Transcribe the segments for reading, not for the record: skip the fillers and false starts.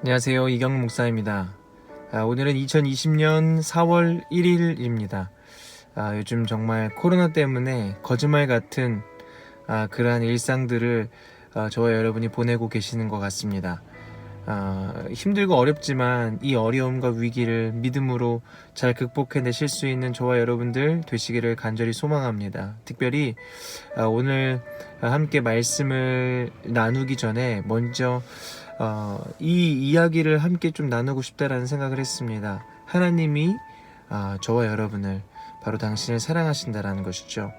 안녕하세요. 이경 목사입니다. 오늘은 2020년 4월 1일입니다. 요즘 정말 코로나 때문에 거짓말 같은 그러한 일상들을 저와 여러분이 보내고 계시는 것 같습니다. 힘들고 어렵지만 이 어려움과 위기를 믿음으로 잘 극복해내실 수 있는 저와 여러분들 되시기를 간절히 소망합니다. 특별히 오늘 함께 말씀을 나누기 전에 먼저 이 이야기를 함께 좀 나누고 싶다라는 생각을 했습니다. 하나님이 저와 여러분을 바로 당신을 사랑하신다라는 것이죠.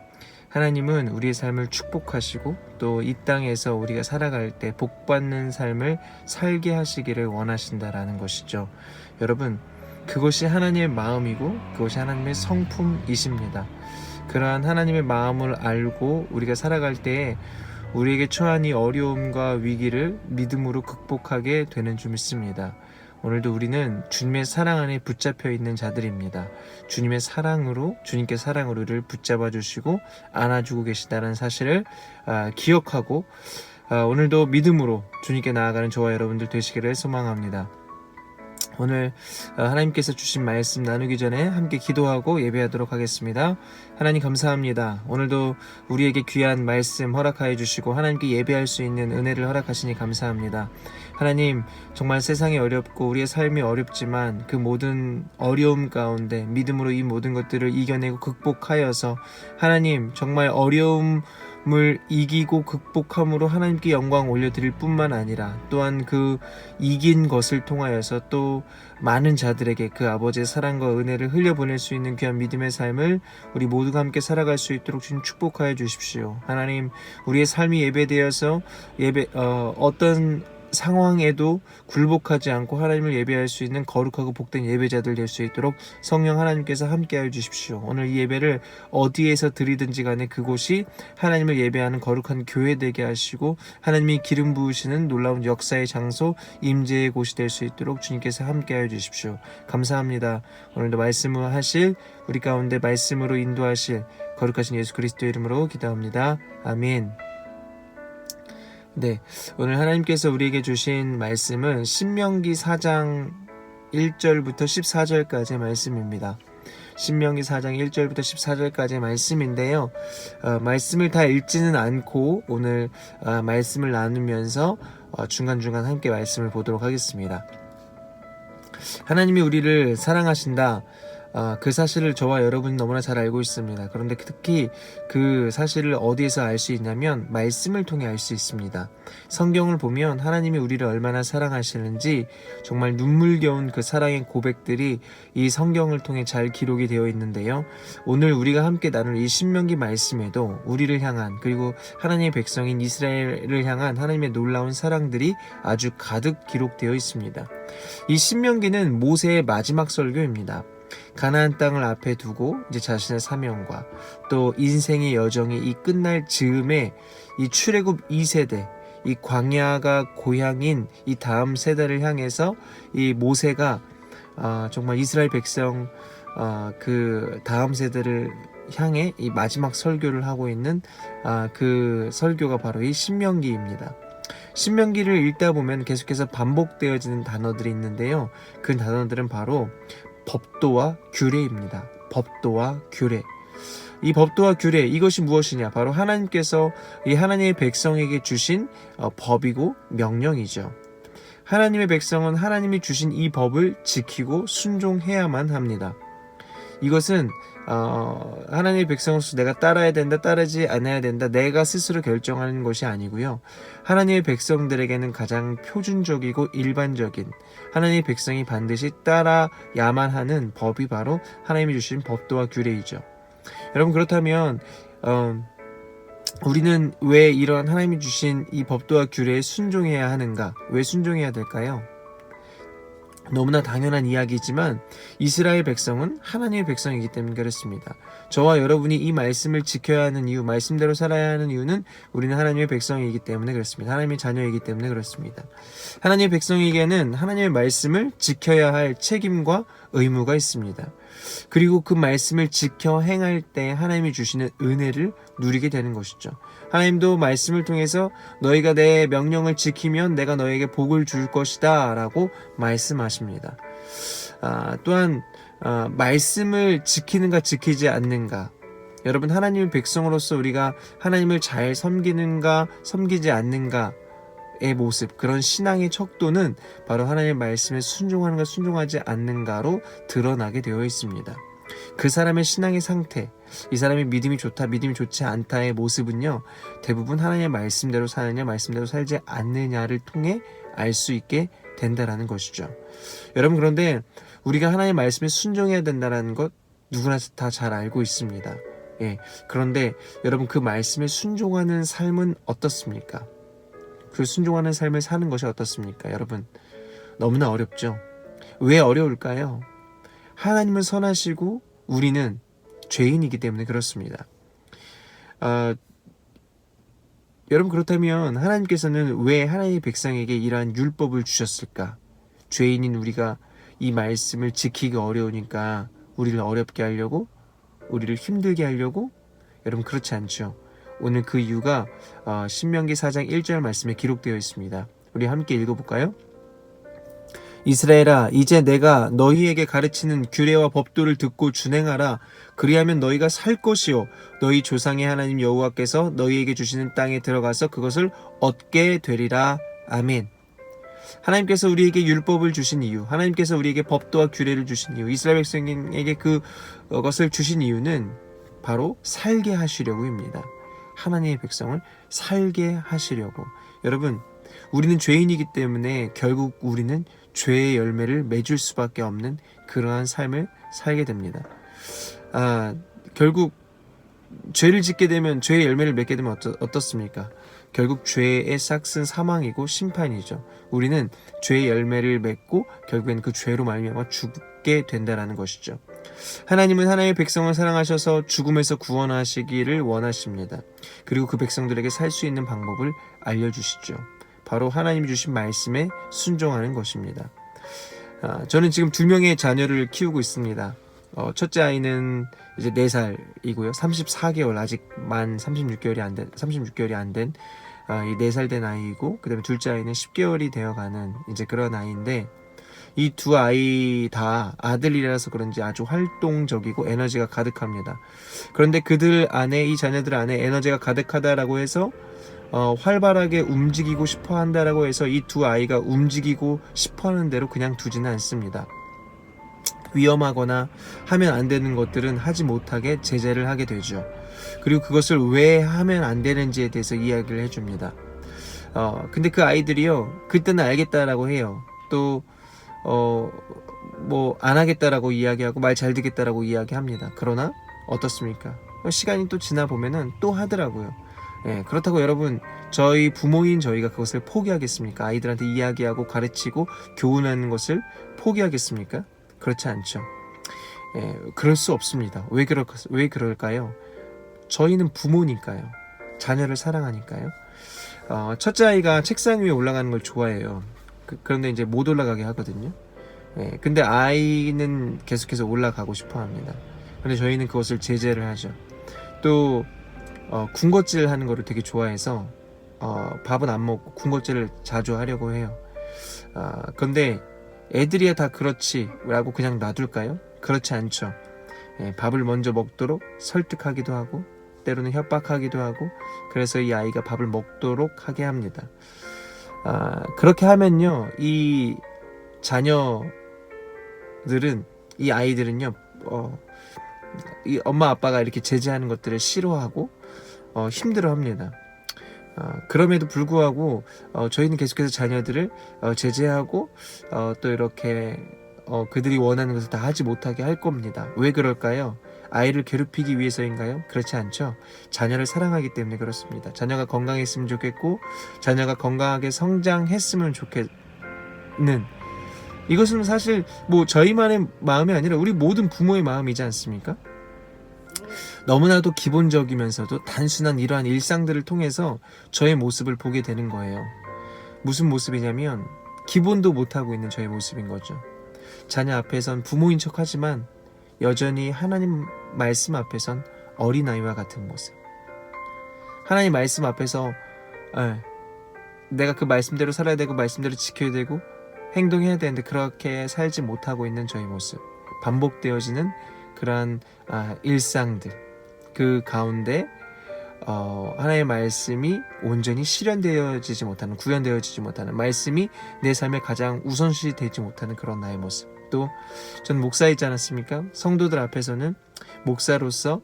하나님은 우리의 삶을 축복하시고 또 이 땅에서 우리가 살아갈 때 복받는 삶을 살게 하시기를 원하신다라는 것이죠. 여러분, 그것이 하나님의 마음이고 그것이 하나님의 성품이십니다. 그러한 하나님의 마음을 알고 우리가 살아갈 때에 우리에게 처한 이 어려움과 위기를 믿음으로 극복하게 되는 줄 믿습니다. 오늘도 우리는 주님의 사랑 안에 붙잡혀 있는 자들입니다. 주님의 사랑으로, 주님께 사랑으로 우리를 붙잡아 주시고 안아주고 계시다는 사실을 기억하고 오늘도 믿음으로 주님께 나아가는 저와 여러분들 되시기를 소망합니다. 오늘 하나님께서 주신 말씀 나누기 전에 함께 기도하고 예배하도록 하겠습니다. 하나님 감사합니다. 오늘도 우리에게 귀한 말씀 허락하여 주시고 하나님께 예배할 수 있는 은혜를 허락하시니 감사합니다. 하나님, 정말 세상이 어렵고 우리의 삶이 어렵지만 그 모든 어려움 가운데 믿음으로 이 모든 것들을 이겨내고 극복하여서 하나님, 정말 어려움을 이기고 극복함으로 하나님께 영광 올려드릴 뿐만 아니라 또한 그 이긴 것을 통하여서 또 많은 자들에게 그 아버지의 사랑과 은혜를 흘려보낼 수 있는 귀한 믿음의 삶을 우리 모두가 함께 살아갈 수 있도록 주님 축복하여 주십시오. 하나님, 우리의 삶이 예배되어서 어떤 상황에도 굴복하지 않고 하나님을 예배할 수 있는 거룩하고 복된 예배자들 될 수 있도록 성령 하나님께서 함께하여 주십시오. 오늘 이 예배를 어디에서 드리든지 간에 그곳이 하나님을 예배하는 거룩한 교회 되게 하시고 하나님이 기름 부으시는 놀라운 역사의 장소, 임재의 곳이 될 수 있도록 주님께서 함께하여 주십시오. 감사합니다. 오늘도 말씀을 하실 우리 가운데 말씀으로 인도하실 거룩하신 예수 그리스도의 이름으로 기도합니다. 아멘. 네, 오늘 하나님께서 우리에게 주신 말씀은 신명기 4장 1절부터 14절까지의 말씀입니다. 신명기 4장 1절부터 14절까지의 말씀인데요. 말씀을 다 읽지는 않고 오늘 말씀을 나누면서 중간중간 함께 말씀을 보도록 하겠습니다. 하나님이 우리를 사랑하신다. 그 사실을 저와 여러분이 너무나 잘 알고 있습니다. 그런데 특히 그 사실을 어디에서 알 수 있냐면 말씀을 통해 알 수 있습니다. 성경을 보면 하나님이 우리를 얼마나 사랑하시는지 정말 눈물겨운 그 사랑의 고백들이 이 성경을 통해 잘 기록이 되어 있는데요. 오늘 우리가 함께 나눌 이 신명기 말씀에도 우리를 향한 그리고 하나님의 백성인 이스라엘을 향한 하나님의 놀라운 사랑들이 아주 가득 기록되어 있습니다. 이 신명기는 모세의 마지막 설교입니다. 가나안 땅을 앞에 두고 이제 자신의 사명과 또 인생의 여정이 이 끝날 즈음에 이 출애굽 2세대 이 광야가 고향인 이 다음 세대를 향해서 이 모세가 정말 이스라엘 백성 그 다음 세대를 향해 이 마지막 설교를 하고 있는 그 설교가 바로 이 신명기입니다. 신명기를 읽다 보면 계속해서 반복되어지는 단어들이 있는데요. 그 단어들은 바로 법도와 규례입니다. 법도와 규례. 이 법도와 규례, 이것이 무엇이냐? 바로 하나님께서 이 하나님의 백성에게 주신 법이고 명령이죠. 하나님의 백성은 하나님이 주신 이 법을 지키고 순종해야만 합니다. 이것은 하나님의 백성으로서 내가 따라야 된다, 따르지 않아야 된다, 내가 스스로 결정하는 것이 아니고요. 하나님의 백성들에게는 가장 표준적이고 일반적인 하나님의 백성이 반드시 따라야만 하는 법이 바로 하나님이 주신 법도와 규례이죠. 여러분, 그렇다면 우리는 왜 이런 하나님이 주신 이 법도와 규례에 순종해야 하는가? 왜 순종해야 될까요? 너무나 당연한 이야기지만 이스라엘 백성은 하나님의 백성이기 때문에 그렇습니다. 저와 여러분이 이 말씀을 지켜야 하는 이유, 말씀대로 살아야 하는 이유는 우리는 하나님의 백성이기 때문에 그렇습니다. 하나님의 자녀이기 때문에 그렇습니다. 하나님의 백성에게는 하나님의 말씀을 지켜야 할 책임과 의무가 있습니다. 그리고 그 말씀을 지켜 행할 때 하나님이 주시는 은혜를 누리게 되는 것이죠. 하나님도 말씀을 통해서 너희가 내 명령을 지키면 내가 너에게 복을 줄 것이다 라고 말씀하십니다. 또한 말씀을 지키는가 지키지 않는가, 여러분, 하나님의 백성으로서 우리가 하나님을 잘 섬기는가 섬기지 않는가의 모습, 그런 신앙의 척도는 바로 하나님의 말씀에 순종하는가 순종하지 않는가로 드러나게 되어 있습니다. 그 사람의 신앙의 상태, 이 사람의 믿음이 좋다 믿음이 좋지 않다의 모습은요, 대부분 하나님의 말씀대로 사느냐 말씀대로 살지 않느냐를 통해 알 수 있게 된다라는 것이죠. 여러분, 그런데 우리가 하나님의 말씀에 순종해야 된다는 것 누구나 다 잘 알고 있습니다. 그런데 여러분, 그 말씀에 순종하는 삶은 어떻습니까? 그 순종하는 삶을 사는 것이 어떻습니까? 여러분, 너무나 어렵죠. 왜 어려울까요? 하나님은 선하시고 우리는 죄인이기 때문에 그렇습니다. 여러분, 그렇다면 하나님께서는 왜 하나님의 백성에게 이러한 율법을 주셨을까? 죄인인 우리가 이 말씀을 지키기 어려우니까 우리를 어렵게 하려고, 우리를 힘들게 하려고? 여러분, 그렇지 않죠. 오늘 그 이유가 신명기 4장 1절 말씀에 기록되어 있습니다. 우리 함께 읽어볼까요? 이스라엘아, 이제 내가 너희에게 가르치는 규례와 법도를 듣고 준행하라. 그리하면 너희가 살 것이요 너희 조상의 하나님 여호와께서 너희에게 주시는 땅에 들어가서 그것을 얻게 되리라. 아멘. 하나님께서 우리에게 율법을 주신 이유, 하나님께서 우리에게 법도와 규례를 주신 이유, 이스라엘 백성에게 그것을 주신 이유는 바로 살게 하시려고입니다. 하나님의 백성을 살게 하시려고. 여러분, 우리는 죄인이기 때문에 결국 우리는 죄의 열매를 맺을 수밖에 없는 그러한 삶을 살게 됩니다. 결국 죄를 짓게 되면 죄의 열매를 맺게 되면 어떻습니까? 결국 죄의 싹은 사망이고 심판이죠. 우리는 죄의 열매를 맺고 결국엔 그 죄로 말미암아 죽게 된다라는 것이죠. 하나님은 하나님의 백성을 사랑하셔서 죽음에서 구원하시기를 원하십니다. 그리고 그 백성들에게 살 수 있는 방법을 알려주시죠. 바로 하나님이 주신 말씀에 순종하는 것입니다. 저는 지금 2명의 자녀를 키우고 있습니다. 첫째 아이는 이제 4살이고요. 34개월, 아직 만 36개월이 안 된 이 4살 된 아이이고, 그 다음에 둘째 아이는 10개월이 되어가는 이제 그런 아이인데, 이 두 아이 다 아들이라서 그런지 아주 활동적이고 에너지가 가득합니다. 그런데 이 자녀들 안에 에너지가 가득하다라고 해서 활발하게 움직이고 싶어 한다라고 해서 이 두 아이가 움직이고 싶어 하는 대로 그냥 두지는 않습니다. 위험하거나 하면 안 되는 것들은 하지 못하게 제재를 하게 되죠. 그리고 그것을 왜 하면 안 되는지에 대해서 이야기를 해줍니다. 근데 그 아이들이요, 그때는 알겠다라고 해요. 또 안 하겠다라고 이야기하고 말 잘 듣겠다라고 이야기합니다. 그러나 어떻습니까? 시간이 또 지나 보면은 또 하더라고요. 그렇다고 여러분, 저희 부모인 저희가 그것을 포기하겠습니까? 아이들한테 이야기하고 가르치고 교훈하는 것을 포기하겠습니까? 그렇지 않죠. 그럴 수 없습니다. 왜 그럴까요? 저희는 부모니까요. 자녀를 사랑하니까요. 첫째 아이가 책상 위에 올라가는 걸 좋아해요. 그런데 이제 못 올라가게 하거든요. 근데 아이는 계속해서 올라가고 싶어 합니다. 근데 저희는 그것을 제재를 하죠. 또 군것질 하는 거를 되게 좋아해서 밥은 안 먹고 군것질을 자주 하려고 해요. 그런데 애들이야 다 그렇지 라고 그냥 놔둘까요? 그렇지 않죠. 밥을 먼저 먹도록 설득하기도 하고, 때로는 협박하기도 하고, 그래서 이 아이가 밥을 먹도록 하게 합니다. 그렇게 하면요, 이 아이들은요, 이 엄마 아빠가 이렇게 제재하는 것들을 싫어하고 힘들어합니다. 그럼에도 불구하고 저희는 계속해서 자녀들을 제재하고 또 이렇게 그들이 원하는 것을 다 하지 못하게 할 겁니다. 왜 그럴까요? 아이를 괴롭히기 위해서인가요? 그렇지 않죠. 자녀를 사랑하기 때문에 그렇습니다. 자녀가 건강했으면 좋겠고, 자녀가 건강하게 성장했으면 좋겠는, 이것은 사실 저희만의 마음이 아니라 우리 모든 부모의 마음이지 않습니까? 너무나도 기본적이면서도 단순한 이러한 일상들을 통해서 저의 모습을 보게 되는 거예요. 무슨 모습이냐면 기본도 못하고 있는 저의 모습인 거죠. 자녀 앞에선 부모인 척하지만 여전히 하나님 말씀 앞에선 어린아이와 같은 모습. 하나님 말씀 앞에서 내가 그 말씀대로 살아야 되고 말씀대로 지켜야 되고 행동해야 되는데 그렇게 살지 못하고 있는 저희 모습, 반복되어지는 그러한 일상들, 그 가운데 하나님의 말씀이 온전히 실현되어지지 못하는, 구현되어지지 못하는, 말씀이 내 삶에 가장 우선시 되지 못하는 그런 나의 모습. 또 전 목사이지 않았습니까? 성도들 앞에서는 목사로서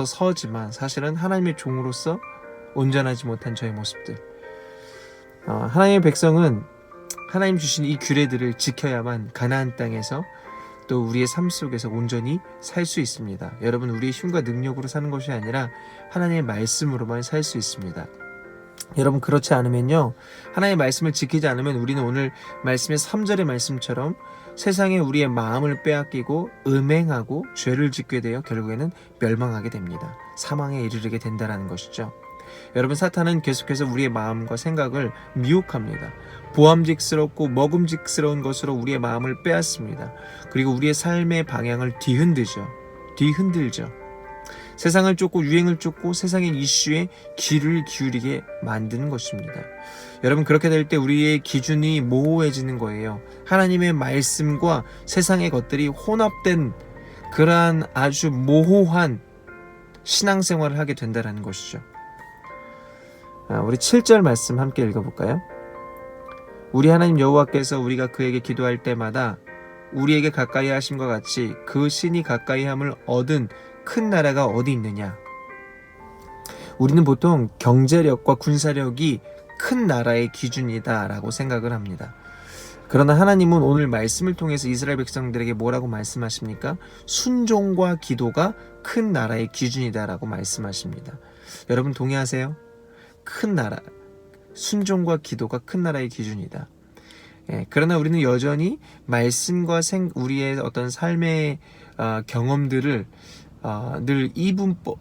서지만 사실은 하나님의 종으로서 온전하지 못한 저의 모습들. 하나님의 백성은 하나님 주신 이 규례들을 지켜야만 가나안 땅에서 또 우리의 삶 속에서 온전히 살 수 있습니다. 여러분, 우리의 힘과 능력으로 사는 것이 아니라 하나님의 말씀으로만 살 수 있습니다. 여러분, 그렇지 않으면요, 하나님의 말씀을 지키지 않으면 우리는 오늘 말씀의 3절의 말씀처럼 세상에 우리의 마음을 빼앗기고 음행하고 죄를 짓게 되어 결국에는 멸망하게 됩니다. 사망에 이르게 된다는 것이죠. 여러분, 사탄은 계속해서 우리의 마음과 생각을 미혹합니다. 보암직스럽고 먹음직스러운 것으로 우리의 마음을 빼앗습니다. 그리고 우리의 삶의 방향을 뒤흔들죠. 세상을 쫓고 유행을 쫓고 세상의 이슈에 귀를 기울이게 만드는 것입니다. 여러분, 그렇게 될 때 우리의 기준이 모호해지는 거예요. 하나님의 말씀과 세상의 것들이 혼합된 그러한 아주 모호한 신앙생활을 하게 된다는 것이죠. 우리 7절 말씀 함께 읽어볼까요? 우리 하나님 여호와께서 우리가 그에게 기도할 때마다 우리에게 가까이 하심과 같이 그 신이 가까이함을 얻은 큰 나라가 어디 있느냐? 우리는 보통 경제력과 군사력이 큰 나라의 기준이다라고 생각을 합니다. 그러나 하나님은 오늘 말씀을 통해서 이스라엘 백성들에게 뭐라고 말씀하십니까? 순종과 기도가 큰 나라의 기준이다라고 말씀하십니다. 여러분, 동의하세요? 큰 나라, 순종과 기도가 큰 나라의 기준이다. 그러나 우리는 여전히 말씀과 우리의 어떤 삶의 경험들을 늘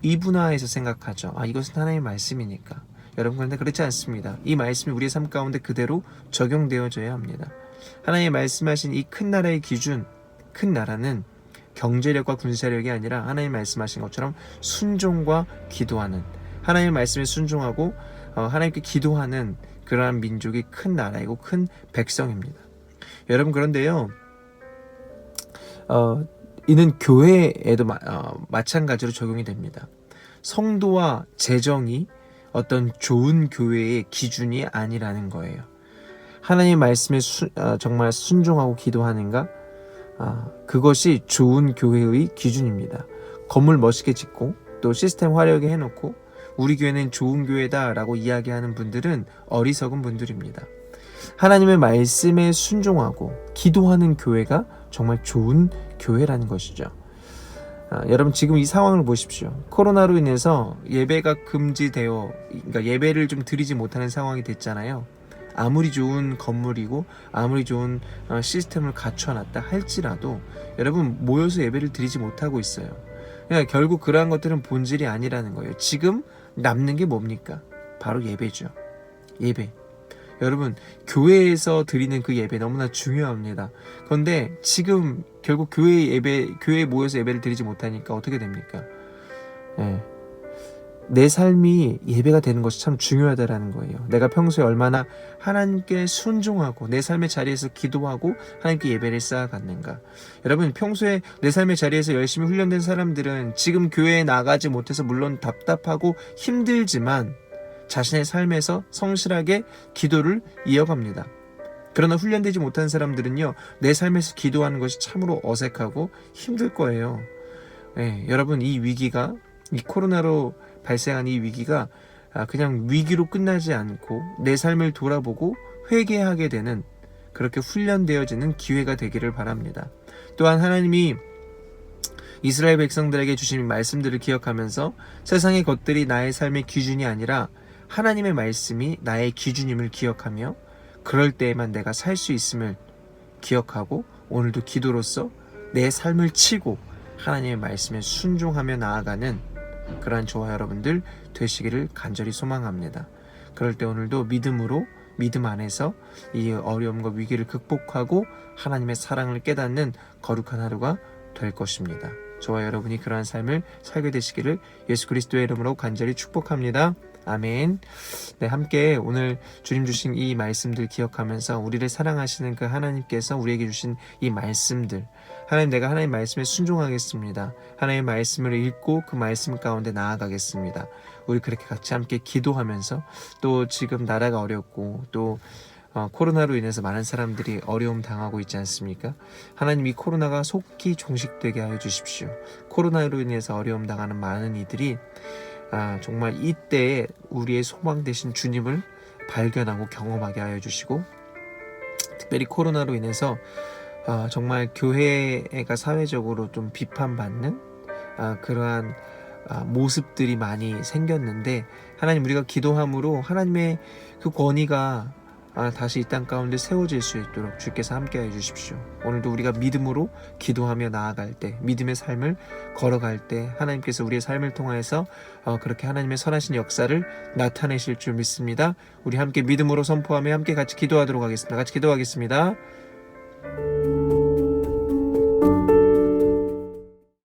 이분화해서 생각하죠. 이것은 하나님의 말씀이니까. 여러분, 그런데 그렇지 않습니다. 이 말씀이 우리의 삶 가운데 그대로 적용되어져야 합니다. 하나님이 말씀하신 이 큰 나라의 기준, 큰 나라는 경제력과 군사력이 아니라 하나님이 말씀하신 것처럼 순종과 기도하는, 하나님의 말씀에 순종하고 하나님께 기도하는 그러한 민족이 큰 나라이고 큰 백성입니다. 여러분, 그런데요, 이는 교회에도 마찬가지로 적용이 됩니다. 성도와 재정이 어떤 좋은 교회의 기준이 아니라는 거예요. 하나님의 말씀에 정말 순종하고 기도하는가? 그것이 좋은 교회의 기준입니다. 건물 멋있게 짓고 또 시스템 화려하게 해놓고 우리 교회는 좋은 교회다라고 이야기하는 분들은 어리석은 분들입니다. 하나님의 말씀에 순종하고 기도하는 교회가 정말 좋은 교회라는 것이죠. 여러분, 지금 이 상황을 보십시오. 코로나로 인해서 예배가 금지되어, 그러니까 예배를 좀 드리지 못하는 상황이 됐잖아요. 아무리 좋은 건물이고 아무리 좋은 시스템을 갖춰놨다 할지라도 여러분, 모여서 예배를 드리지 못하고 있어요. 그러니까 결국 그러한 것들은 본질이 아니라는 거예요. 지금 남는 게 뭡니까? 바로 예배죠. 예배. 여러분, 교회에서 드리는 그 예배 너무나 중요합니다. 그런데 지금 결국 교회에 모여서 예배를 드리지 못하니까 어떻게 됩니까? 내 삶이 예배가 되는 것이 참 중요하다라는 거예요. 내가 평소에 얼마나 하나님께 순종하고 내 삶의 자리에서 기도하고 하나님께 예배를 쌓아갔는가. 여러분, 평소에 내 삶의 자리에서 열심히 훈련된 사람들은 지금 교회에 나가지 못해서 물론 답답하고 힘들지만 자신의 삶에서 성실하게 기도를 이어갑니다. 그러나 훈련되지 못한 사람들은요, 내 삶에서 기도하는 것이 참으로 어색하고 힘들 거예요. 여러분, 이 코로나로 발생한 이 위기가 그냥 위기로 끝나지 않고 내 삶을 돌아보고 회개하게 되는, 그렇게 훈련되어지는 기회가 되기를 바랍니다. 또한 하나님이 이스라엘 백성들에게 주신 말씀들을 기억하면서 세상의 것들이 나의 삶의 기준이 아니라 하나님의 말씀이 나의 기준임을 기억하며 그럴 때에만 내가 살 수 있음을 기억하고 오늘도 기도로서 내 삶을 치고 하나님의 말씀에 순종하며 나아가는 그러한 저와 여러분들 되시기를 간절히 소망합니다. 그럴 때 오늘도 믿음으로 믿음 안에서 이 어려움과 위기를 극복하고 하나님의 사랑을 깨닫는 거룩한 하루가 될 것입니다. 저와 여러분이 그러한 삶을 살게 되시기를 예수 그리스도의 이름으로 간절히 축복합니다. 아멘. 네, 함께 오늘 주님 주신 이 말씀들 기억하면서 우리를 사랑하시는 그 하나님께서 우리에게 주신 이 말씀들, 하나님, 내가 하나님 말씀에 순종하겠습니다. 하나님의 말씀을 읽고 그 말씀 가운데 나아가겠습니다. 우리 그렇게 같이 함께 기도하면서, 또 지금 나라가 어렵고 또 코로나로 인해서 많은 사람들이 어려움 당하고 있지 않습니까? 하나님, 이 코로나가 속히 종식되게 하여 주십시오. 코로나로 인해서 어려움 당하는 많은 이들이 정말 이때에 우리의 소망 되신 주님을 발견하고 경험하게 하여 주시고, 특별히 코로나로 인해서 정말 교회가 사회적으로 좀 비판받는 그러한 모습들이 많이 생겼는데, 하나님, 우리가 기도함으로 하나님의 그 권위가 다시 이 땅 가운데 세워질 수 있도록 주께서 함께해 주십시오. 오늘도 우리가 믿음으로 기도하며 나아갈 때, 믿음의 삶을 걸어갈 때 하나님께서 우리의 삶을 통하여서 그렇게 하나님의 선하신 역사를 나타내실 줄 믿습니다. 우리 함께 믿음으로 선포하며 함께 같이 기도하도록 하겠습니다. 같이 기도하겠습니다.